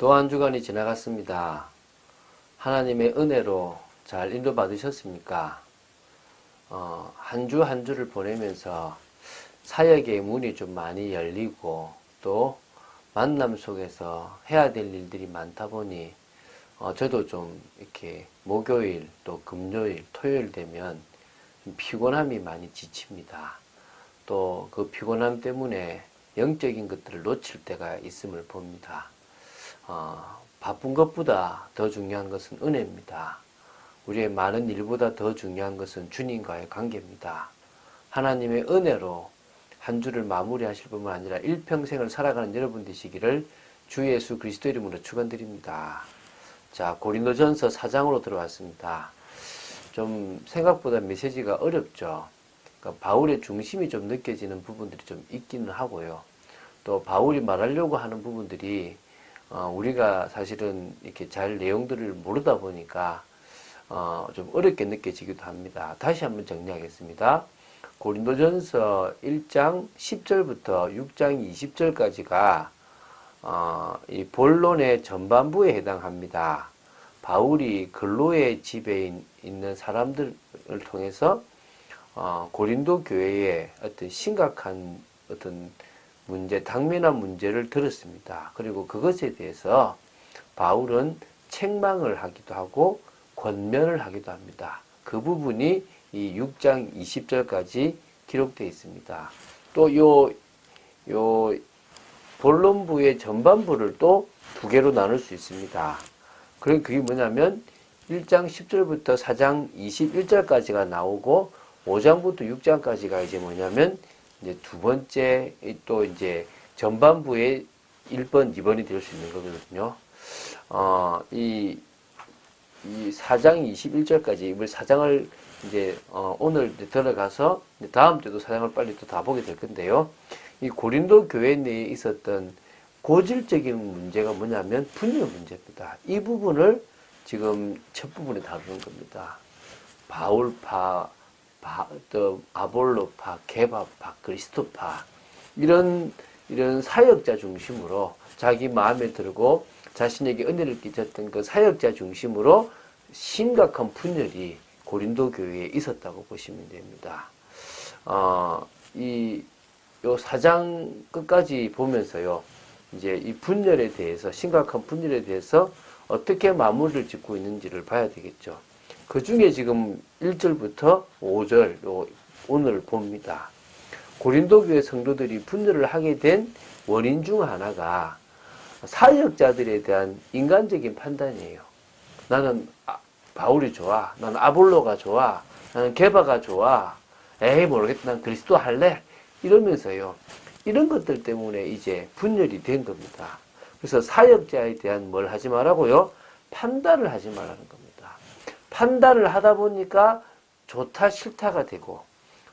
또 한 주간이 지나갔습니다. 하나님의 은혜로 잘 인도받으셨습니까? 한 주 한 주를 보내면서 사역의 문이 좀 많이 열리고 또 만남 속에서 해야 될 일들이 많다 보니 저도 좀 이렇게 목요일 또 금요일 토요일 되면 좀 피곤함이 많이 지칩니다. 또 그 피곤함 때문에 영적인 것들을 놓칠 때가 있음을 봅니다. 바쁜 것보다 더 중요한 것은 은혜입니다. 우리의 많은 일보다 더 중요한 것은 주님과의 관계입니다. 하나님의 은혜로 한 주를 마무리하실 뿐만 아니라 일평생을 살아가는 여러분 되시기를 주 예수 그리스도 이름으로 축원드립니다. 자, 고린도전서 4장으로 들어왔습니다. 좀 생각보다 메시지가 어렵죠. 그러니까 바울의 중심이 좀 느껴지는 부분들이 좀 있기는 하고요. 또 바울이 말하려고 하는 부분들이 우리가 사실은 이렇게 잘 내용들을 모르다 보니까 좀 어렵게 느껴지기도 합니다. 다시 한번 정리하겠습니다. 고린도전서 1장 10절부터 6장 20절까지가 이 본론의 전반부에 해당합니다. 바울이 근로의 집에 있는 사람들을 통해서 고린도 교회의 어떤 심각한 어떤 문제, 당면한 문제를 들었습니다. 그리고 그것에 대해서 바울은 책망을 하기도 하고 권면을 하기도 합니다. 그 부분이 이 6장 20절까지 기록되어 있습니다. 또 요 본론부의 전반부를 또 두 개로 나눌 수 있습니다. 그게 뭐냐면 1장 10절부터 4장 21절까지가 나오고 5장부터 6장까지가 이제 뭐냐면 이제 두 번째 또 이제 전반부의 1번, 2번이 될 수 있는 거거든요. 이 4장 21절까지 우리 4장을 이제 오늘 들어가서 다음 주도 4장을 빨리 또 다 보게 될 건데요. 이 고린도 교회 내에 있었던 고질적인 문제가 뭐냐면 분열 문제입니다. 이 부분을 지금 첫 부분에 다루는 겁니다. 바울파, 또 아볼로파, 게바파, 그리스도파 이런 사역자 중심으로 자기 마음에 들고 자신에게 은혜를 끼쳤던 그 사역자 중심으로 심각한 분열이 고린도 교회에 있었다고 보시면 됩니다. 요 4장 끝까지 보면서요, 이제 이 분열에 대해서, 심각한 분열에 대해서 어떻게 마무리를 짓고 있는지를 봐야 되겠죠. 그 중에 지금 1절부터 5절, 오늘 봅니다. 고린도 교회 성도들이 분열을 하게 된 원인 중 하나가 사역자들에 대한 인간적인 판단이에요. 나는 바울이 좋아. 나는 아볼로가 좋아. 나는 게바가 좋아. 에이, 모르겠다. 난 그리스도 할래. 이러면서요. 이런 것들 때문에 이제 분열이 된 겁니다. 그래서 사역자에 대한 뭘 하지 말라고요? 판단을 하지 말라는 겁니다. 판단을 하다 보니까 좋다, 싫다가 되고,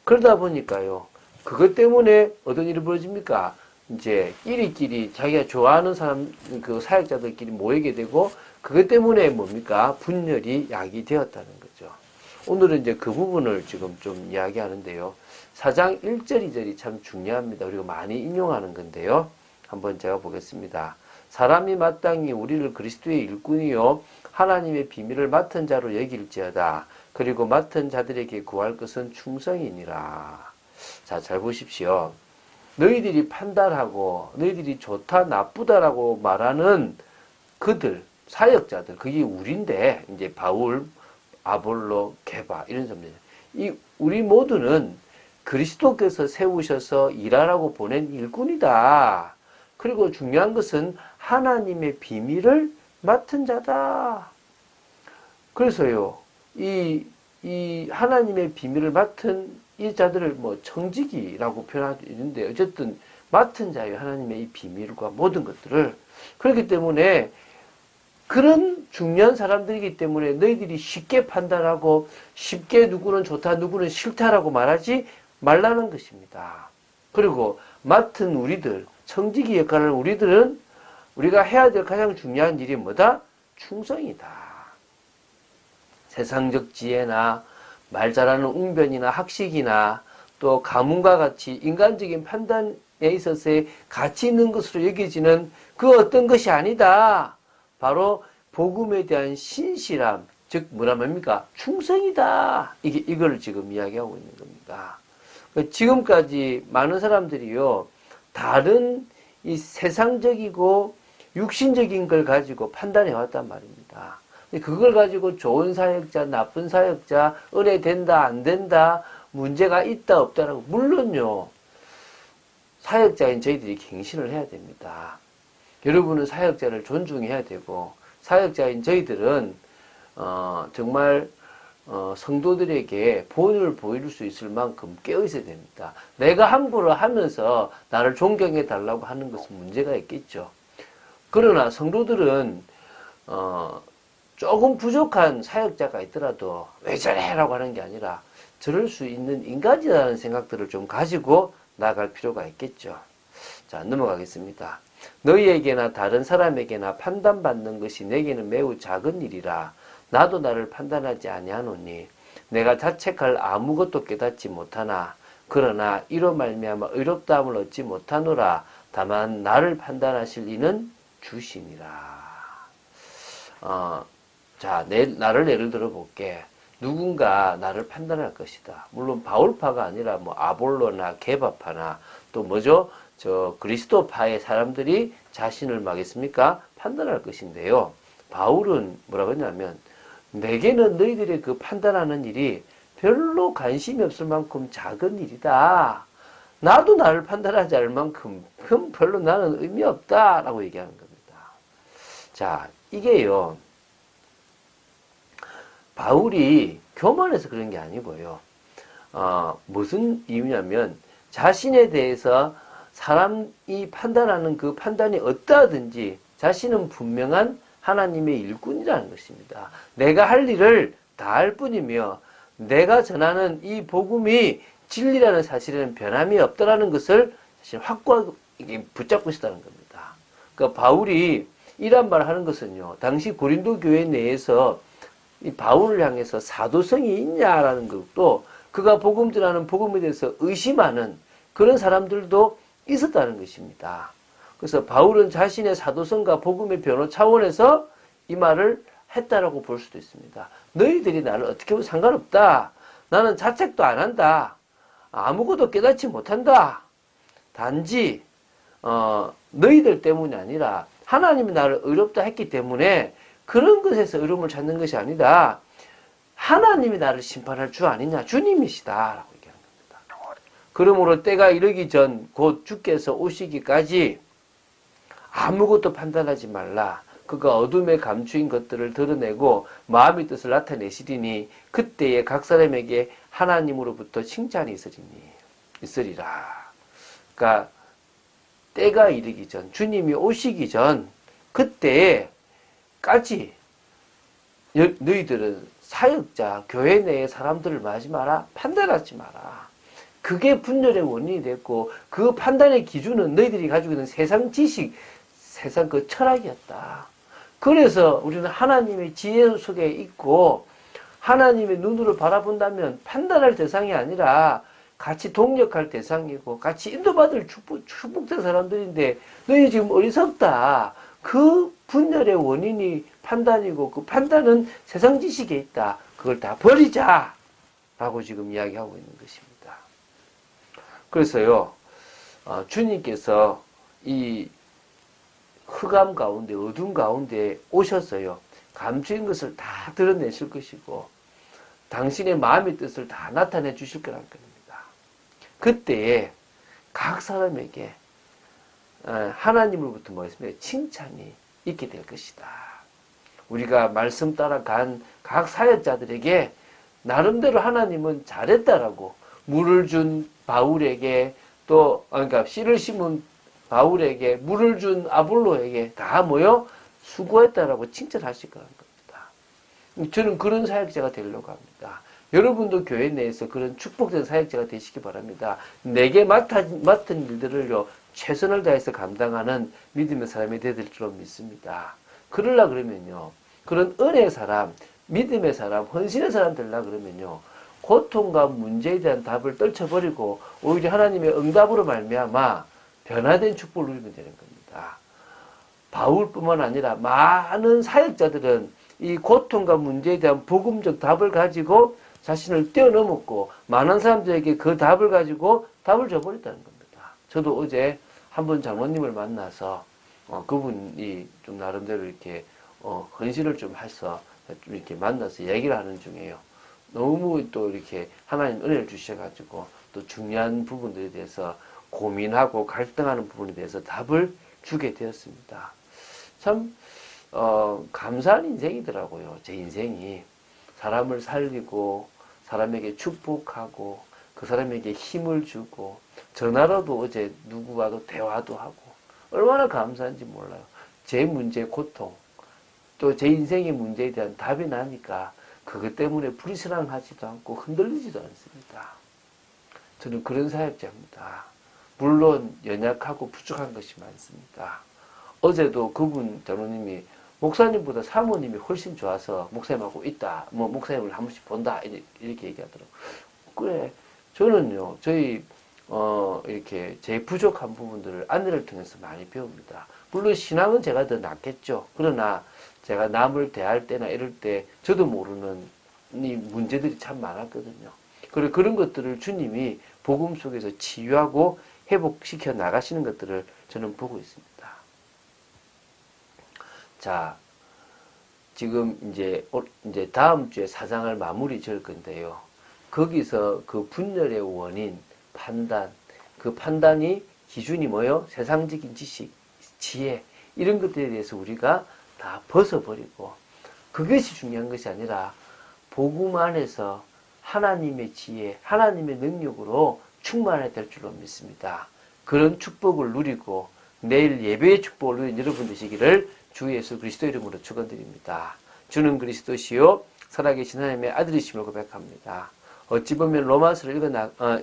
그러다 보니까요. 그것 때문에 어떤 일이 벌어집니까? 이제 끼리끼리 자기가 좋아하는 사람, 그 사역자들끼리 모이게 되고, 그것 때문에 뭡니까? 분열이 야기되었다는 거죠. 오늘은 이제 그 부분을 지금 좀 이야기하는데요. 4장 1절, 2절이 참 중요합니다. 그리고 많이 인용하는 건데요. 한번 제가 보겠습니다. 사람이 마땅히 우리를 그리스도의 일꾼이요 하나님의 비밀을 맡은 자로 여길지어다. 그리고 맡은 자들에게 구할 것은 충성이니라. 자, 잘 보십시오. 너희들이 판단하고 너희들이 좋다 나쁘다라고 말하는 그들 사역자들 그게 우리인데 이제 바울, 아볼로, 게바 이런 사람들 이 우리 모두는 그리스도께서 세우셔서 일하라고 보낸 일꾼이다. 그리고 중요한 것은 하나님의 비밀을 맡은 자다. 그래서요, 이 하나님의 비밀을 맡은 이 자들을 뭐 청지기라고 표현하고 있는데 어쨌든 맡은 자예요. 하나님의 이 비밀과 모든 것들을. 그렇기 때문에 그런 중요한 사람들이기 때문에 너희들이 쉽게 판단하고 쉽게 누구는 좋다 누구는 싫다라고 말하지 말라는 것입니다. 그리고 맡은 우리들, 청지기 역할을 우리들은 우리가 해야 될 가장 중요한 일이 뭐다? 충성이다. 세상적 지혜나 말 잘하는 웅변이나 학식이나 또 가문과 같이 인간적인 판단에 있어서의 가치 있는 것으로 여겨지는 그 어떤 것이 아니다. 바로 복음에 대한 신실함, 즉 뭐라 말입니까? 충성이다. 이걸 지금 이야기하고 있는 겁니다. 지금까지 많은 사람들이요, 다른 이 세상적이고 육신적인 걸 가지고 판단해 왔단 말입니다. 그걸 가지고 좋은 사역자, 나쁜 사역자, 은혜 된다, 안 된다, 문제가 있다, 없다라고. 물론요, 사역자인 저희들이 갱신을 해야 됩니다. 여러분은 사역자를 존중해야 되고, 사역자인 저희들은 정말 성도들에게 본을 보일 수 있을 만큼 깨어 있어야 됩니다. 내가 함부로 하면서 나를 존경해 달라고 하는 것은 문제가 있겠죠. 그러나 성도들은 조금 부족한 사역자가 있더라도 왜 저래? 라고 하는 게 아니라 저럴 수 있는 인간이라는 생각들을 좀 가지고 나아갈 필요가 있겠죠. 자, 넘어가겠습니다. 너희에게나 다른 사람에게나 판단받는 것이 내게는 매우 작은 일이라. 나도 나를 판단하지 아니하노니 내가 자책할 아무것도 깨닫지 못하나 그러나 이로 말미암아 의롭다함을 얻지 못하노라. 다만 나를 판단하실 이는 주시니라. 자, 나를 예를 들어 볼게. 누군가 나를 판단할 것이다. 물론 바울파가 아니라 뭐 아볼로나 게바파나 또 뭐죠? 저 그리스도파의 사람들이 자신을 막겠습니까? 판단할 것인데요. 바울은 뭐라고 했냐면 내게는 너희들의 그 판단하는 일이 별로 관심이 없을 만큼 작은 일이다. 나도 나를 판단하지 않을 만큼 별로 나는 의미 없다. 라고 얘기하는 겁니다. 자, 이게요. 바울이 교만해서 그런 게 아니고요. 무슨 이유냐면 자신에 대해서 사람이 판단하는 그 판단이 어떠하든지 자신은 분명한 하나님의 일꾼이라는 것입니다. 내가 할 일을 다 할 뿐이며 내가 전하는 이 복음이 진리라는 사실에는 변함이 없다라는 것을 사실 확고하게 붙잡고 있다는 겁니다. 그러니까 바울이 이런 말을 하는 것은요. 당시 고린도 교회 내에서 이 바울을 향해서 사도성이 있냐라는 것도 그가 복음 전하는 복음에 대해서 의심하는 그런 사람들도 있었다는 것입니다. 그래서 바울은 자신의 사도성과 복음의 변호 차원에서 이 말을 했다라고 볼 수도 있습니다. 너희들이 나를 어떻게 보면 상관없다. 나는 자책도 안 한다. 아무것도 깨닫지 못한다. 단지 너희들 때문이 아니라 하나님이 나를 의롭다 했기 때문에 그런 것에서 의로움을 찾는 것이 아니다. 하나님이 나를 심판할 주 아니냐. 주님이시다. 라고 얘기하는 겁니다. 그러므로 때가 이르기 전 곧 주께서 오시기까지 아무것도 판단하지 말라. 그가 어둠에 감추인 것들을 드러내고 마음의 뜻을 나타내시리니 그때에 각 사람에게 하나님으로부터 칭찬이 있으리라. 그러니까 때가 이르기 전, 주님이 오시기 전 그때까지 너희들은 사역자, 교회 내의 사람들을 말하지 마라. 판단하지 마라. 그게 분열의 원인이 됐고 그 판단의 기준은 너희들이 가지고 있는 세상 지식, 세상 그 철학이었다. 그래서 우리는 하나님의 지혜 속에 있고 하나님의 눈으로 바라본다면 판단할 대상이 아니라 같이 동력할 대상이고 같이 인도받을 축복된 사람들인데 너희 지금 어리석다. 그 분열의 원인이 판단이고 그 판단은 세상 지식에 있다. 그걸 다 버리자. 라고 지금 이야기하고 있는 것입니다. 그래서요. 주님께서 이 흑암 가운데 어둠 가운데 오셨어요. 감추인 것을 다 드러내실 것이고 당신의 마음의 뜻을 다 나타내 주실 거란 겁니다. 그때에 각 사람에게 하나님으로부터 뭐였습니까? 칭찬이 있게 될 것이다. 우리가 말씀 따라 간 각 사역자들에게 나름대로 하나님은 잘했다라고 물을 준 바울에게 또 그러니까 씨를 심은 바울에게 물을 준 아볼로에게 다 모여 수고했다라고 칭찬하실 거라는 겁니다. 저는 그런 사역자가 되려고 합니다. 여러분도 교회 내에서 그런 축복된 사역자가 되시기 바랍니다. 내게 맡은 일들을요 최선을 다해서 감당하는 믿음의 사람이 되될 줄로 믿습니다. 그러려 그러면요 그런 은혜의 사람, 믿음의 사람, 헌신의 사람 되려 그러면요 고통과 문제에 대한 답을 떨쳐버리고 오히려 하나님의 응답으로 말미암아 변화된 축복을 누리면 되는 겁니다. 바울뿐만 아니라 많은 사역자들은 이 고통과 문제에 대한 복음적 답을 가지고 자신을 뛰어넘었고 많은 사람들에게 그 답을 가지고 답을 줘버렸다는 겁니다. 저도 어제 한 분 장로님을 만나서 그분이 좀 나름대로 이렇게 헌신을 좀 해서 좀 이렇게 만나서 얘기를 하는 중이에요. 너무 또 이렇게 하나님 은혜를 주셔가지고 또 중요한 부분들에 대해서 고민하고 갈등하는 부분에 대해서 답을 주게 되었습니다. 참 감사한 인생이더라고요. 제 인생이 사람을 살리고 사람에게 축복하고 그 사람에게 힘을 주고 전화로도 어제 누구와도 대화도 하고 얼마나 감사한지 몰라요. 제 문제, 고통 또 제 인생의 문제에 대한 답이 나니까 그것 때문에 불신앙하지도 않고 흔들리지도 않습니다. 저는 그런 사역자입니다. 물론 연약하고 부족한 것이 많습니다. 어제도 그분 장로님이 목사님보다 사모님이 훨씬 좋아서 목사님하고 있다. 뭐 목사님을 한 번씩 본다. 이렇게 얘기하더라고요. 그래. 저는요. 저희 이렇게 제 부족한 부분들을 아내를 통해서 많이 배웁니다. 물론 신앙은 제가 더 낫겠죠. 그러나 제가 남을 대할 때나 이럴 때 저도 모르는 이 문제들이 참 많았거든요. 그리고 그런 것들을 주님이 복음 속에서 치유하고 회복시켜 나가시는 것들을 저는 보고 있습니다. 자, 지금 이제 다음 주에 4장을 마무리 지을 건데요. 거기서 그 분열의 원인, 판단, 그 판단이 기준이 뭐요? 세상적인 지식, 지혜, 이런 것들에 대해서 우리가 다 벗어버리고 그것이 중요한 것이 아니라 복음 안에서 하나님의 지혜, 하나님의 능력으로 충만해야 될 줄로 믿습니다. 그런 축복을 누리고 내일 예배의 축복을 누린 여러분 되시기를 주 예수 그리스도 이름으로 축원드립니다. 주는 그리스도시요 살아계신 하나님의 아들이심을 고백합니다. 어찌 보면 로마서를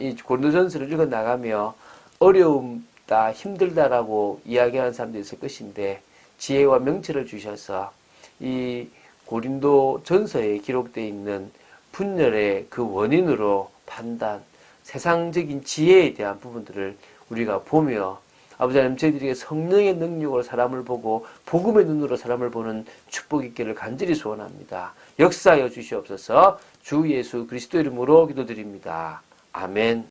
이 고린도전서를 읽어 나가며 어려움다 힘들다라고 이야기하는 사람도 있을 것인데 지혜와 명철을 주셔서 이 고린도 전서에 기록되어 있는 분열의 그 원인으로 판단, 세상적인 지혜에 대한 부분들을 우리가 보며 아버지 하나님 저희들에게 성령의 능력으로 사람을 보고 복음의 눈으로 사람을 보는 축복 있기를 간절히 소원합니다. 역사하여 주시옵소서. 주 예수 그리스도 이름으로 기도드립니다. 아멘.